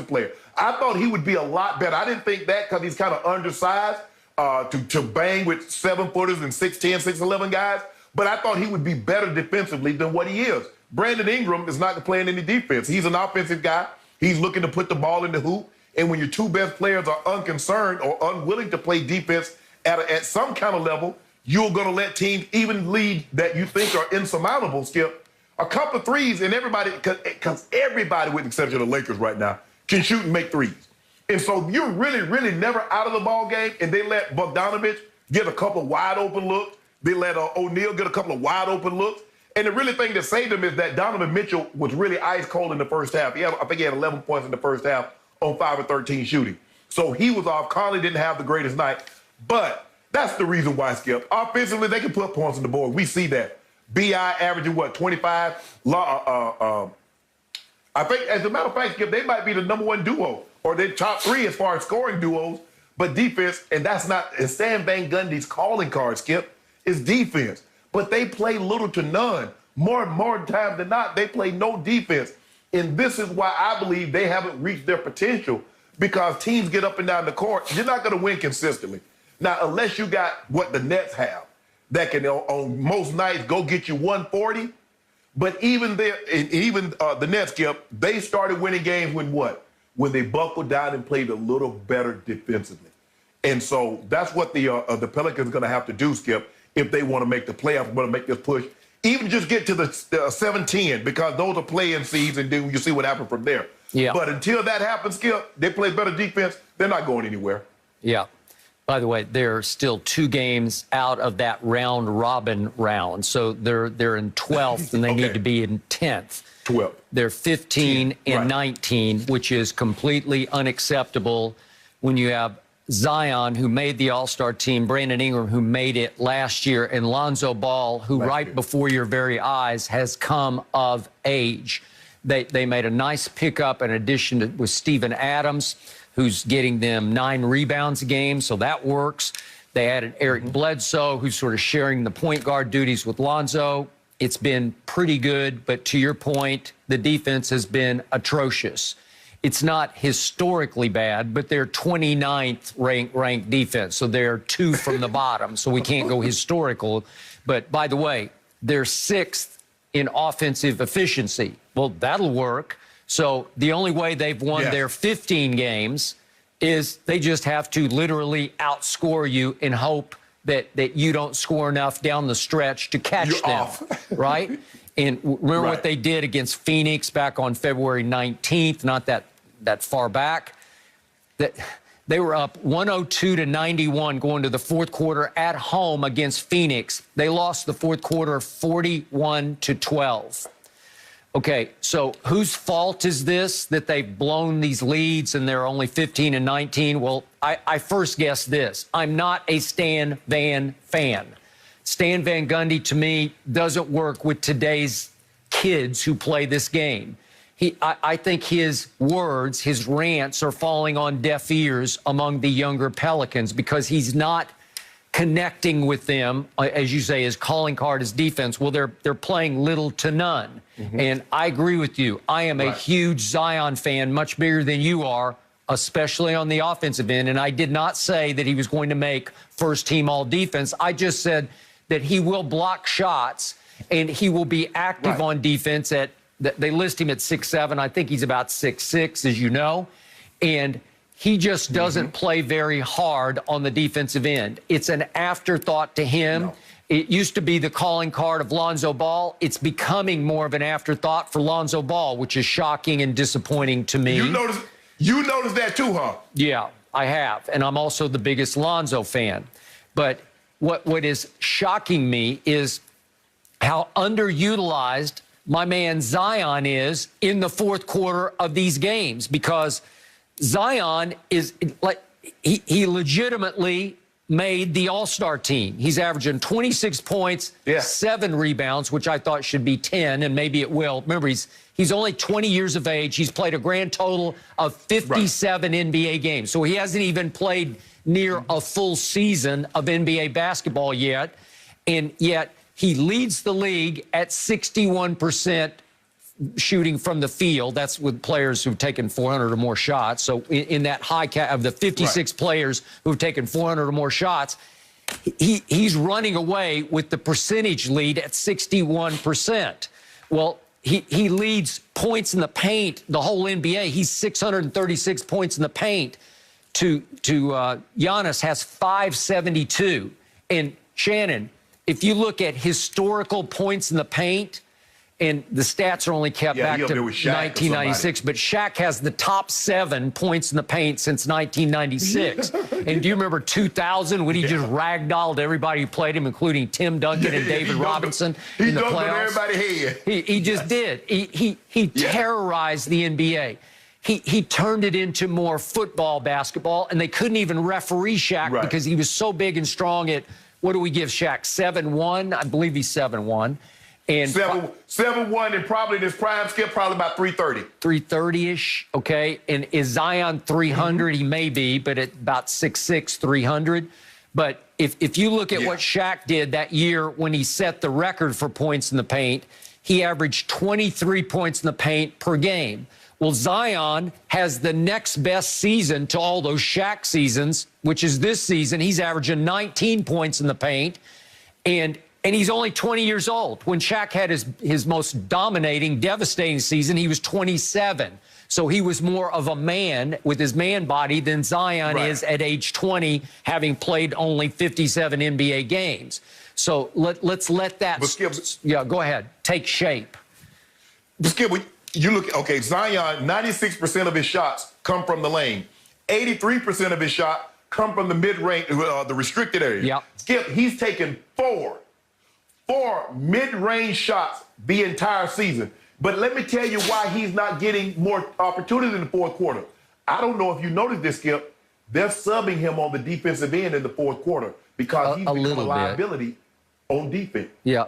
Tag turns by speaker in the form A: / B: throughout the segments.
A: player. I thought he would be a lot better. I didn't think that because he's kind of undersized to bang with 7-footers and 6'10", 6'11" guys. But I thought he would be better defensively than what he is. Brandon Ingram is not playing any defense. He's an offensive guy. He's looking to put the ball in the hoop. And when your two best players are unconcerned or unwilling to play defense at some kind of level, you're going to let teams even lead that you think are insurmountable, Skip. A couple of threes, and everybody, because everybody, with the exception of the Lakers right now, can shoot and make threes. And so you're really, really never out of the ball game, and they let Bogdanovich get a couple of wide open looks. They let O'Neal get a couple of wide open looks. And the really thing that saved him is that Donovan Mitchell was really ice cold in the first half. I think he had 11 points in the first half on 5 of 13 shooting. So he was off. Conley didn't have the greatest night. But that's the reason why, Skip. Offensively, they can put points on the board. We see that. B.I. averaging, 25? I think, as a matter of fact, Skip, they might be the #1 duo or they're top 3 as far as scoring duos. But defense, and that's not Stan Van Gundy's calling card, Skip, is defense. But they play little to none. More time than not, they play no defense. And this is why I believe they haven't reached their potential, because teams get up and down the court. You're not going to win consistently. Now, unless you got what the Nets have, that can, on most nights, go get you 140. But even there, the Nets, Skip, they started winning games when what? When they buckled down and played a little better defensively. And so that's what the Pelicans are going to have to do, Skip, if they want to make the playoffs, want to make this push. Even just get to the 7-10, because those are play-in seeds, and then you see what happens from there.
B: Yeah.
A: But until that happens, Skip, they play better defense, they're not going anywhere.
B: Yeah. By the way, they're still 2 games out of that round-robin round. So they're in 12th, and they need to be in 10th.
A: 12th.
B: They're 15 and 19, which is completely unacceptable when you have Zion, who made the All-Star team, Brandon Ingram, who made it last year, and Lonzo Ball, who right before your very eyes has come of age. They made a nice pickup in addition with Steven Adams, who's getting them 9 rebounds a game, so that works. They added Eric Bledsoe, who's sort of sharing the point guard duties with Lonzo. It's been pretty good, but to your point, the defense has been atrocious. It's not historically bad, but they're 29th ranked defense, so they're 2 from the bottom, so we can't go historical. But, by the way, they're 6th in offensive efficiency. Well, that'll work. So the only way they've won their 15 games is they just have to literally outscore you and hope that you don't score enough down the stretch to catch them, right? And remember what they did against Phoenix back on February 19th, not that far back, that they were up 102-91 going to the fourth quarter at home against Phoenix. They lost the fourth quarter 41-12. Okay, so whose fault is this that they've blown these leads and they're only 15 and 19? Well, I first guessed this. I'm not a Stan Van fan. Stan Van Gundy, to me, doesn't work with today's kids who play this game. I think his words, his rants are falling on deaf ears among the younger Pelicans because he's not connecting with them, as you say, his calling card is defense. Well, they're playing little to none. And I agree with you. I am a huge Zion fan, much bigger than you are, especially on the offensive end. And I did not say that he was going to make first-team all-defense. I just said that he will block shots and he will be active on defense at they list him at 6'7". I think he's about 6'6", as you know. And he just doesn't play very hard on the defensive end. It's an afterthought to him. It used to be the calling card of Lonzo Ball. It's becoming more of an afterthought for Lonzo Ball, which is shocking and disappointing to me.
A: You noticed that too, huh?
B: Yeah, I have. And I'm also the biggest Lonzo fan. But what is shocking me is how underutilized my man Zion is in the fourth quarter of these games, because Zion is like he legitimately made the All-Star team. He's averaging 26 points, 7 rebounds, which I thought should be 10, and maybe it will. Remember, he's only 20 years of age. He's played a grand total of 57 NBA games. So he hasn't even played near a full season of NBA basketball yet, and yet he leads the league at 61% shooting from the field. That's with players who've taken 400 or more shots. So in that high of the 56 players who've taken 400 or more shots, he's running away with the percentage lead at 61%. Well, he leads points in the paint, the whole NBA. He's 636 points in the paint. To Giannis has 572. And Shannon, if you look at historical points in the paint, and the stats are only kept back to 1996, but Shaq has the top 7 points in the paint since 1996. And do you remember 2000 when he just ragdolled everybody who played him, including Tim Duncan and David Robinson in the playoffs? He dunked on everybody's head. He just did. He terrorized the NBA. He turned it into more football, basketball, and they couldn't even referee Shaq because he was so big and strong at, what do we give Shaq, 7'1"? I believe he's 7'1". And
A: 7'1", and probably this prime Skip, probably about 330.
B: 330-ish, okay. And is Zion 300? He may be, but at about 6'6", 300. But if you look at what Shaq did that year when he set the record for points in the paint, he averaged 23 points in the paint per game. Well, Zion has the next best season to all those Shaq seasons, which is this season. He's averaging 19 points in the paint, and he's only 20 years old. When Shaq had his most dominating, devastating season, he was 27. So he was more of a man with his man body than Zion is at age 20, having played only 57 NBA games. So let's let that, go ahead, take shape.
A: But Skip, you look, okay, Zion, 96% of his shots come from the lane. 83% of his shots come from the mid-range, the restricted area. Skip, he's taken four mid-range shots the entire season. But let me tell you why he's not getting more opportunities in the fourth quarter. I don't know if you noticed this, Skip. They're subbing him on the defensive end in the fourth quarter because he's become a liability on defense.
B: Yeah,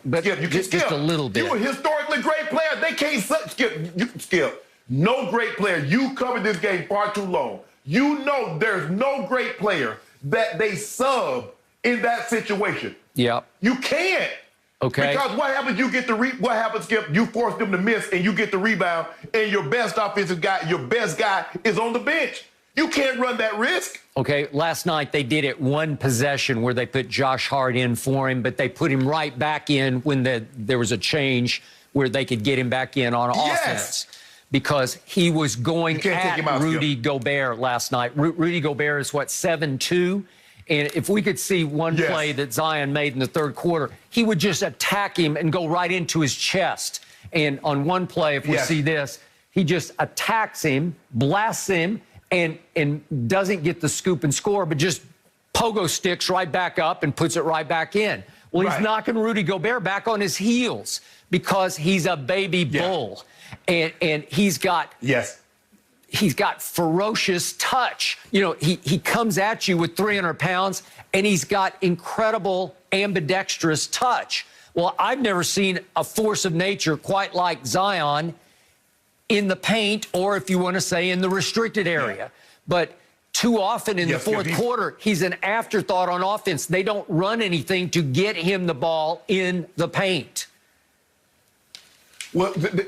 B: but
A: Skip,
B: just a little bit.
A: You're a historically great player. They can't Skip. No great player. You covered this game far too long. You know there's no great player that they sub in that situation.
B: Yeah.
A: You can't.
B: Okay.
A: Because what happens? You get the what happens, Skip? You force them to miss, and you get the rebound, and your best offensive guy, your best guy, is on the bench. You can't run that risk.
B: Okay, last night they did it one possession where they put Josh Hart in for him, but they put him right back in when there was a change where they could get him back in on offense. Because he was going at Rudy Gobert last night. Rudy Gobert is, what, 7'2"? And if we could see one play that Zion made in the third quarter, he would just attack him and go right into his chest. And on one play, if we see this, he just attacks him, blasts him, and doesn't get the scoop and score, but just pogo sticks right back up and puts it right back in. Well, he's knocking Rudy Gobert back on his heels because he's a baby bull. And he's got he's got ferocious touch. You know, he comes at you with 300 pounds, and he's got incredible ambidextrous touch. Well, I've never seen a force of nature quite like Zion in the paint, or if you want to say in the restricted area. But too often in the fourth quarter, he's an afterthought on offense. They don't run anything to get him the ball in the paint.
A: Well, but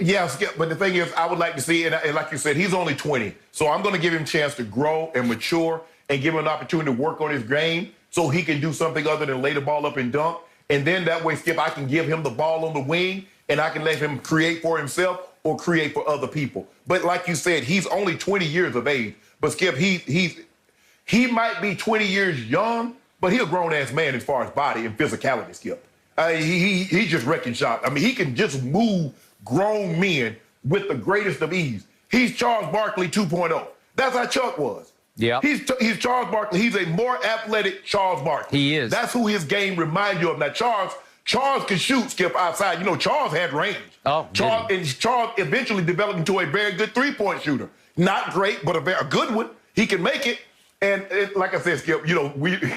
A: the thing is, I would like to see, and like you said, he's only 20. So I'm going to give him a chance to grow and mature and give him an opportunity to work on his game so he can do something other than lay the ball up and dunk. And then that way, Skip, I can give him the ball on the wing, and I can let him create for himself or create for other people. But like you said, he's only 20 years of age. But, Skip, he might be 20 years young, but he's a grown-ass man as far as body and physicality, Skip. He just wrecking shop. I mean, he can just move grown men with the greatest of ease. He's Charles Barkley 2.0. That's how Chuck was.
B: Yeah.
A: He's Charles Barkley. He's a more athletic Charles Barkley.
B: He is.
A: That's who his game reminds you of. Now, Charles can shoot, Skip, outside. You know, Charles had range.
B: Oh,
A: Charles eventually developed into a very good three-point shooter. Not great, but a good one. He can make it. And like I said, Skip, you know,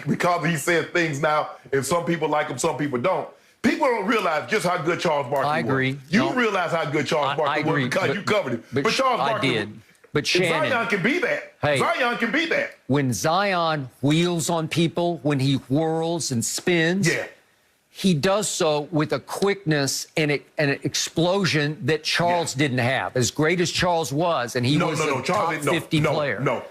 A: because he says things now, and some people like him, some people don't. People don't realize just how good Charles Barkley was.
B: I agree.
A: You realize how good Charles Barkley was because you covered it. But Charles Barkley
B: did. But Shannon,
A: Zion can be that. Zion can be that.
B: When Zion wheels on people, when he whirls and spins, he does so with a quickness and an explosion that Charles didn't have. As great as Charles was, and he was a top 50 player.
A: No,